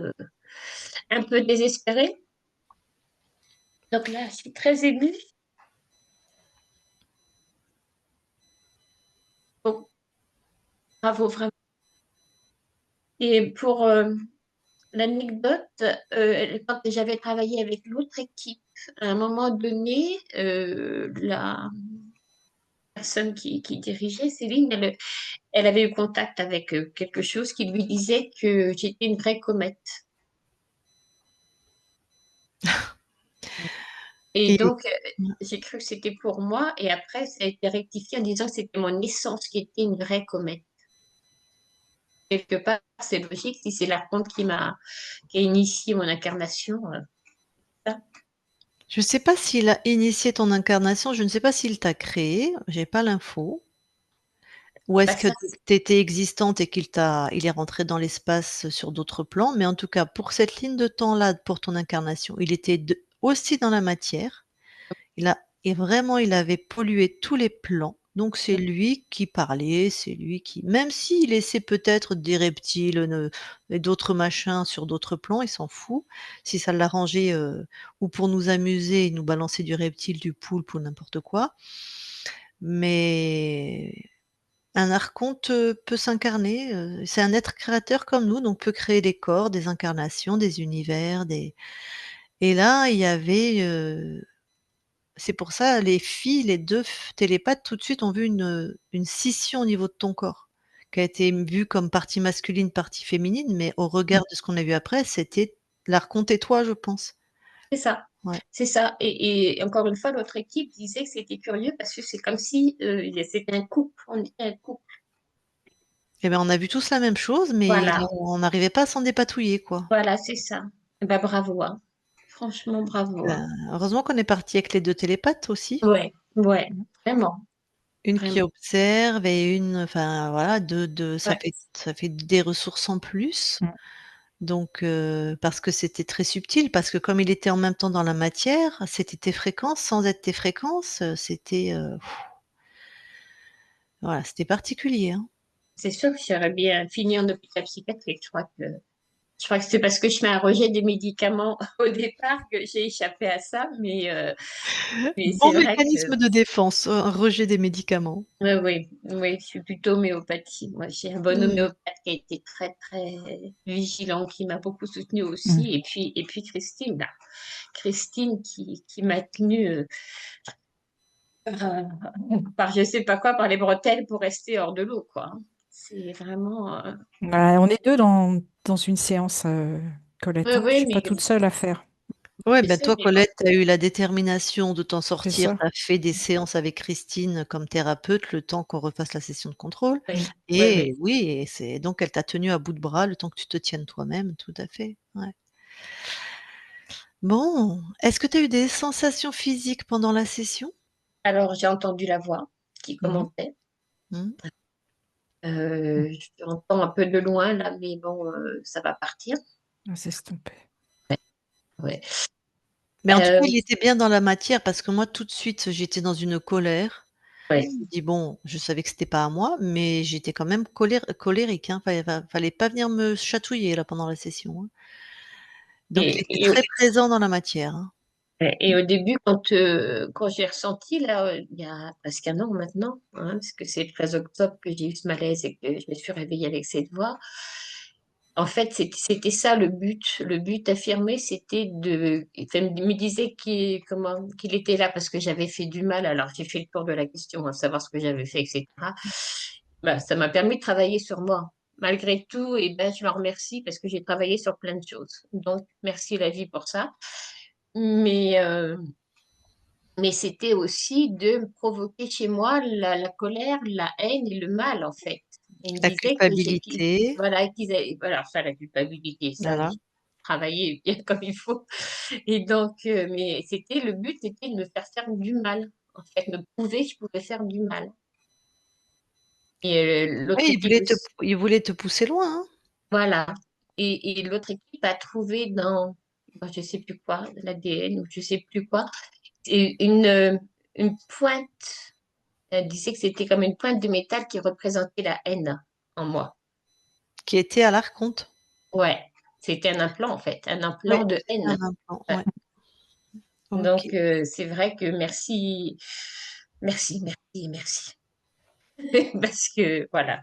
un peu désespérée. Donc là, je suis très émue. Bravo, vraiment. Et pour l'anecdote, quand j'avais travaillé avec l'autre équipe, à un moment donné, la personne qui dirigeait, Céline, elle avait eu contact avec quelque chose qui lui disait que j'étais une vraie comète. Et Et donc, j'ai cru que c'était pour moi, et après, ça a été rectifié en disant que c'était mon essence qui était une vraie comète. Quelque part, c'est logique, si c'est l'archonte qui a initié mon incarnation. Ça. je ne sais pas s'il a initié ton incarnation, je ne sais pas s'il t'a créé, j'ai pas l'info. Ou Bah, est-ce que ça, tu étais existante et il est rentré dans l'espace sur d'autres plans? Mais en tout cas, pour cette ligne de temps-là, pour ton incarnation, il était aussi dans la matière. Et vraiment, il avait pollué tous les plans. Donc c'est lui qui parlait, c'est lui qui, même s'il laissait peut-être des reptiles et d'autres machins sur d'autres plans, il s'en fout. Si ça l'arrangeait, ou pour nous amuser, il nous balançait du reptile, du poulpe ou n'importe quoi. Mais un archonte peut s'incarner, c'est un être créateur comme nous, donc peut créer des corps, des incarnations, des univers, et là, il y avait, c'est pour ça les filles, les 2 télépathes, tout de suite ont vu une scission au niveau de ton corps, qui a été vue comme partie masculine, partie féminine, mais au regard de ce qu'on a vu après, c'était l'archonte et toi, je pense. c'est ça. Ouais. C'est ça. Et encore une fois, l'autre équipe disait que c'était curieux parce que c'est comme si c'était un couple. On était un couple. Et ben, on a vu tous la même chose, mais Voilà. on n'arrivait pas à s'en dépatouiller, quoi. Voilà, c'est ça. Bah, bravo, hein. Franchement, bravo, hein. Ben, heureusement qu'on est parti avec les 2 télépathes aussi. Ouais, ouais, vraiment, Une qui vraiment. observe et une, enfin voilà, 2 Ouais, ça fait des ressources en plus. Mmh. Donc parce que c'était très subtil, parce que comme il était en même temps dans la matière, c'était tes fréquences, sans être tes fréquences, c'était, voilà, c'était particulier, hein. c'est sûr que j'aurais bien fini en hôpital psychiatrique. Je crois que c'est parce que je fais un rejet des médicaments au départ que j'ai échappé à ça, mais Bon c'est vrai que mécanisme de défense, un rejet des médicaments. oui, oui, oui, je suis plutôt homéopathie. Moi, j'ai un bon Mmh. homéopathe qui a été très, très vigilant, qui m'a beaucoup soutenue Mmh. aussi. Et puis Christine, là. Christine qui m'a tenue par, par je sais pas quoi, par les bretelles pour rester hors de l'eau, quoi. C'est vraiment. Bah, on est deux dans une séance, Oui, Colette, hein. Je oui, suis pas toute seule à faire. Ouais, je ben sais, toi, mais bon, Colette, tu as eu la détermination de t'en C'est sortir. ça. Tu as fait des séances avec Christine comme thérapeute, le temps qu'on refasse la session de contrôle. oui, oui, oui. Et oui, et c'est donc elle t'a tenu à bout de bras le temps que tu te tiennes toi-même, tout à fait, ouais. Bon, est-ce que tu as eu des sensations physiques pendant la session? Alors, j'ai entendu la voix qui Mmh mh. commentait. Mmh. Je l'entends un peu de loin, là, mais bon, ça va partir. Ah, c'est estompé. Ouais. Mais en tout cas, Euh, il était bien dans la matière parce que moi, tout de suite, j'étais dans une colère. ouais. Je me dis: «Bon», je savais que c'était pas à moi, mais j'étais quand même colérique, hein. Fallait pas venir me chatouiller là pendant la session, hein. Donc il Et, était et, très présent dans la matière, hein. et au début, quand j'ai ressenti, là, il y a presque un an maintenant, hein, parce que c'est le 13 octobre que j'ai eu ce malaise et que je me suis réveillée avec cette voix, en fait, c'était ça le but. Le but affirmé, c'était de. Enfin, il me disait qu'il était là parce que j'avais fait du mal. Alors, j'ai fait le tour de la question, à savoir ce que j'avais fait, etc. Bah, ça m'a permis de travailler sur moi. Malgré tout, et ben, je le remercie parce que j'ai travaillé sur plein de choses. Donc, merci la vie pour ça. Mais, euh, mais c'était aussi de me provoquer chez moi la colère, la haine et le mal, en fait. Et il me La disait que culpabilité, voilà, voilà, ça, la culpabilité, ça, voilà. j'ai travaillé bien comme il faut. Et donc, mais le but était de me faire du mal, en fait, me prouver que je pouvais faire du mal. Et Oui, l'autre équipe aussi, il voulait te pousser loin, hein. voilà. Et l'autre équipe a trouvé dans je sais plus quoi, l'ADN ou je sais plus quoi, et une pointe. Elle disait que c'était comme une pointe de métal qui représentait la haine en moi. Qui était à l'archonte. Ouais, c'était un implant en fait, un Oui, implant de c'était un haine. implant, Ouais. ouais. OK. Donc c'est vrai que merci, merci, merci, merci. Parce que voilà.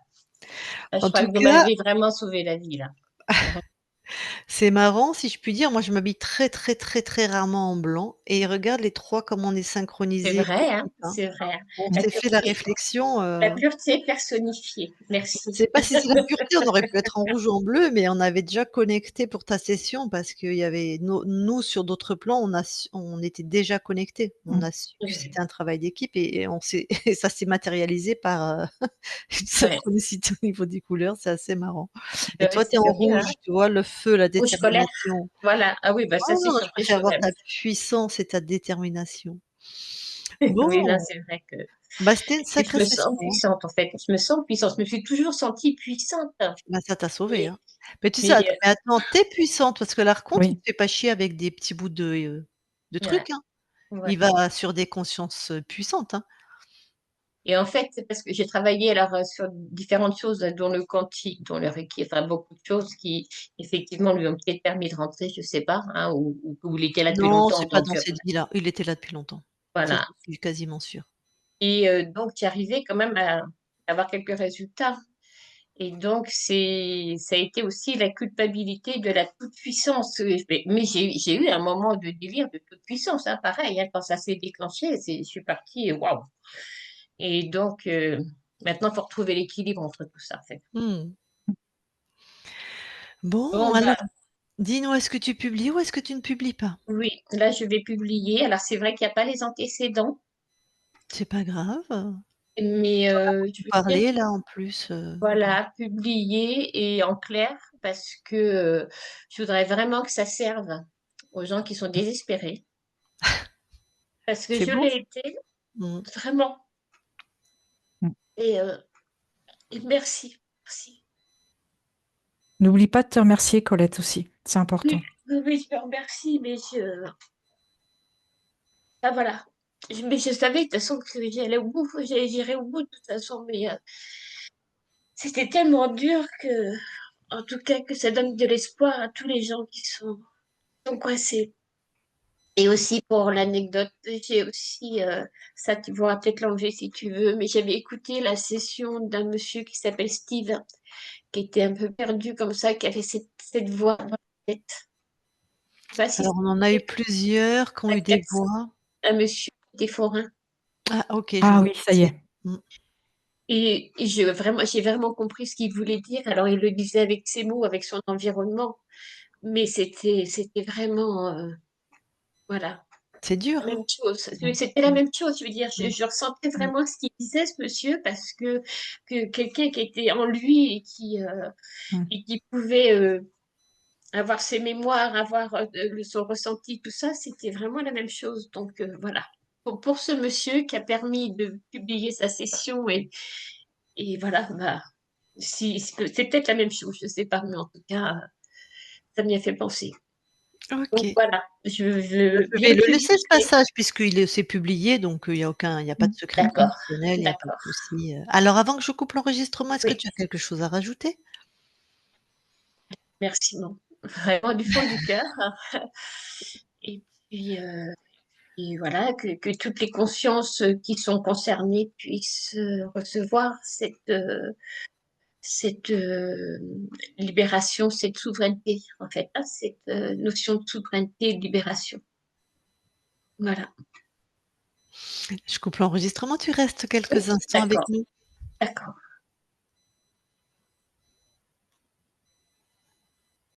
Je En crois tout que vous cas, m'avez vraiment sauvé la vie là. Vraiment. c'est marrant, si je puis dire. Moi, je m'habille très, très, très, très rarement en blanc et regarde les 3 comme on est C'est synchronisés vrai, hein, équipe, hein. c'est vrai. On La s'est fait la pureté, réflexion, la pureté personnifiée. je Merci. sais pas si c'est la pureté, on aurait pu être en rouge ou en bleu, mais on avait déjà connecté pour ta session parce qu'il y avait nous sur d'autres plans, on était déjà connectés. On Mmh. a su que Ouais. c'était un travail d'équipe et on s'est et ça s'est matérialisé par, une Ouais. synchronicité au niveau des couleurs, c'est assez marrant. Et Ouais, toi, tu c'est es en curieux, rouge, hein. tu vois? Le feu, la Rouge scolaire. détermination. Voilà. Ah oui, bah Ah ça c'est non, je sûr que préfère je voir l'aime. ta puissance et ta détermination. Oui, là Bon, c'est vrai que bah, c'était une je sacrée me sens session, hein. puissante en fait. Je me sens puissante. Je me suis toujours sentie puissante. Bah, ça t'a sauvée, Mais, hein. Mais tu sais, mais mais attends, tu es puissante parce que l'Archonte, il Oui. te fait pas chier avec des petits bouts de ouais, trucs, hein. ouais. Il va sur des consciences, puissantes, hein. Et en fait, c'est parce que j'ai travaillé alors sur différentes choses, dont le quantique, dont le Reiki, enfin beaucoup de choses qui effectivement lui ont peut-être permis de rentrer, je sais pas, hein, ou il était là depuis Non, longtemps, c'est pas donc dans cette vie-là. Il était là depuis longtemps. Ça, voilà. j'en suis quasiment sûre. Et donc tu arrivais quand même à avoir quelques résultats. Et donc ça a été aussi la culpabilité de la toute-puissance. Mais j'ai eu un moment de délire de toute-puissance, hein, pareil, hein, quand ça s'est déclenché, je suis partie, waouh. Et donc maintenant, il faut retrouver l'équilibre entre tout ça, en fait. Mmh. Bon, Bon, alors, bah, dis-nous, est-ce que tu publies ou est-ce que tu ne publies pas? oui, là, je vais publier. Alors, c'est vrai qu'il n'y a pas les antécédents, C'est pas grave. mais je Vous veux bien, parlez là en plus, voilà, publier et en clair, parce que je voudrais vraiment que ça serve aux gens qui sont désespérés, parce que c'est je beau. l'ai été, Mmh. vraiment. Mmh. Et, et merci, merci. N'oublie pas de te remercier, Colette, aussi. C'est Oui, important. oui, oui, je te remercie, mais ah, voilà. Mais je savais de toute façon que j'allais au bout, j'irai au bout de toute façon, mais c'était tellement dur que, en tout cas, que ça donne de l'espoir à tous les gens qui sont coincés. Et aussi pour l'anecdote, j'ai aussi, ça tu pourras peut-être l'enlever si tu veux, mais j'avais écouté la session d'un monsieur qui s'appelle Steve, qui était un peu perdu comme ça, qui avait cette voix dans la tête. Je sais pas si Alors on en a eu c'était plusieurs qui ont eu des voix. un monsieur qui était forain. Ah OK, je Ah vois oui, qui ça y c'est. est. Mmh. Et j'ai vraiment compris ce qu'il voulait dire. Alors, il le disait avec ses mots, avec son environnement, mais c'était vraiment, voilà, C'est dur, la hein? même chose. Mmh. C'était la Mmh. même chose. Je veux dire, Mmh. je ressentais Mmh. vraiment ce qu'il disait, ce monsieur, parce que quelqu'un qui était en lui Mmh. et qui pouvait avoir ses mémoires, avoir son ressenti, tout ça, c'était vraiment la même chose. Donc, voilà. Pour ce monsieur qui a permis de publier sa session et voilà, bah, c'est peut-être la même chose, je sais pas, mais en tout cas, ça m'y a fait penser. Donc OK. voilà, je Bah, veux je bien vais le laisser ce publier. passage c'est publié donc il y a pas de secret D'accord, professionnel, il y a pas de d'accord. souci. Alors avant que je coupe l'enregistrement, est-ce que Oui, tu as quelque chose à rajouter? merci, non. Vraiment du fond du cœur. Et puis, et voilà, que toutes les consciences qui sont concernées puissent recevoir cette libération, cette souveraineté, en fait, hein, cette notion de souveraineté et de libération. Voilà, Je coupe l'enregistrement, tu restes oui, quelques instants avec d'accord, nous. d'accord.